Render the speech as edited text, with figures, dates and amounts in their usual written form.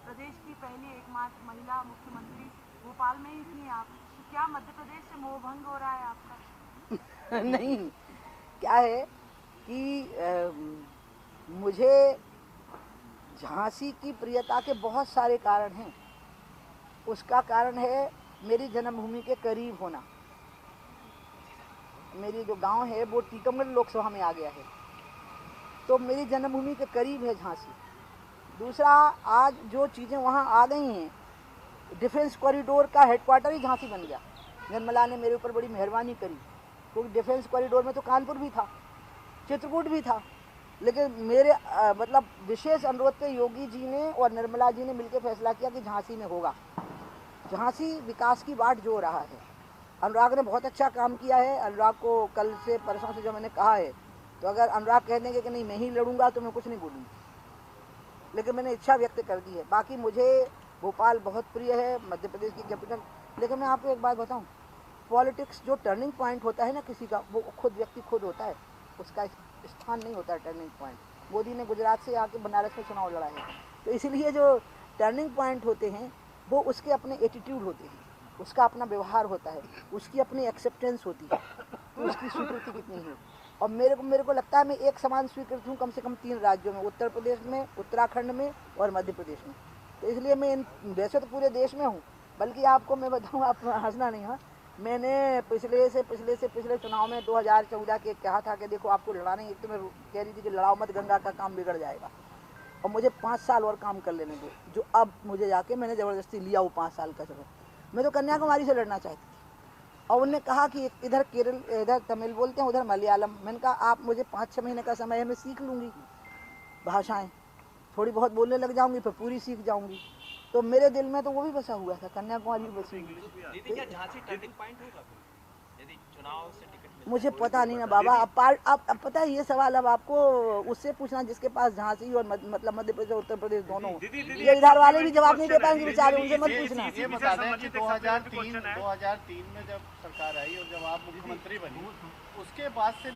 प्रदेश की पहली एकमात्र महिला मुख्यमंत्री भोपाल में ही थी आप, तो क्या मध्य प्रदेश से मोह भंग हो रहा है आपका? नहीं, क्या है कि मुझे झांसी की प्रियता के बहुत सारे कारण हैं। उसका कारण है मेरी जन्मभूमि के करीब होना। मेरी जो गांव है वो टीकमगढ़ लोकसभा में आ गया है, तो मेरी जन्मभूमि के करीब है झांसी। दूसरा, आज जो चीज़ें वहाँ आ गई हैं, डिफेंस कॉरिडोर का हेडक्वार्टर ही झांसी बन गया। निर्मला ने मेरे ऊपर बड़ी मेहरबानी करी, क्योंकि डिफेंस कॉरिडोर में तो कानपुर भी था, चित्रकूट भी था, लेकिन मेरे मतलब विशेष अनुरोध पे योगी जी ने और निर्मला जी ने मिलकर फैसला किया कि झांसी में होगा। झांसी विकास की बाट जो रहा है, अनुराग ने बहुत अच्छा काम किया है। अनुराग को कल से परसों से जो मैंने कहा है, तो अगर अनुराग कह देंगे कि नहीं मैं ही लड़ूंगा तो मैं कुछ नहीं बोलूँगी, लेकिन मैंने इच्छा व्यक्त कर दी है। बाकी मुझे भोपाल बहुत प्रिय है, मध्य प्रदेश की कैपिटल। लेकिन मैं आपको एक बात बताऊं, पॉलिटिक्स जो टर्निंग पॉइंट होता है ना किसी का, वो खुद व्यक्ति खुद होता है, उसका स्थान नहीं होता है टर्निंग पॉइंट। मोदी ने गुजरात से आके बनारस में चुनाव लड़ा है, तो इसीलिए जो टर्निंग पॉइंट होते हैं वो उसके अपने एटीट्यूड होते हैं, उसका अपना व्यवहार होता है, उसकी अपनी एक्सेप्टेंस होती है, तो उसकी स्वीकृति कितनी है। और मेरे को लगता है मैं एक समान स्वीकृत हूँ कम से कम 3 राज्यों में, उत्तर प्रदेश में, उत्तराखंड में और मध्य प्रदेश में। तो इसलिए मैं वैसे तो पूरे देश में हूँ, बल्कि आपको मैं बताऊँ, आप हंसना नहीं। हाँ, मैंने पिछले चुनाव में 2014 के कहा था कि देखो आपको लड़ा नहीं, एक तो मैं कह रही थी कि लड़ाओ मत, गंगा का काम बिगड़ जाएगा और मुझे 5 साल और काम कर लेने दो, जो अब मुझे जाके मैंने ज़बरदस्ती लिया वो 5 साल का सफर। मैं तो कन्याकुमारी से लड़ना चाहती थी, और उन्होंने कहा कि इधर केरल, इधर तमिल बोलते हैं, उधर मलयालम। मैंने कहा आप मुझे 5-6 महीने का समय है, मैं सीख लूँगी भाषाएं, थोड़ी बहुत बोलने लग जाऊंगी, फिर पूरी सीख जाऊंगी। तो मेरे दिल में तो वो भी बसा हुआ था, कन्याकुमारी भी बसी हुई। क्या झांसी टर्निंग पॉइंट होगा यदि चुनाव से टिकट मिलता है? मुझे पता नहीं ना बाबा, अब पता है ये सवाल अब आपको उससे पूछना जिसके पास झांसी और मतलब मध्य प्रदेश और उत्तर प्रदेश दोनों। ये इधर वाले भी जवाब नहीं दे पाएंगे बेचारे, उनसे मत पूछना। ये बता दें कि 2003 में जब सरकार आई और जब आप मुख्यमंत्री बनी, उसके बाद से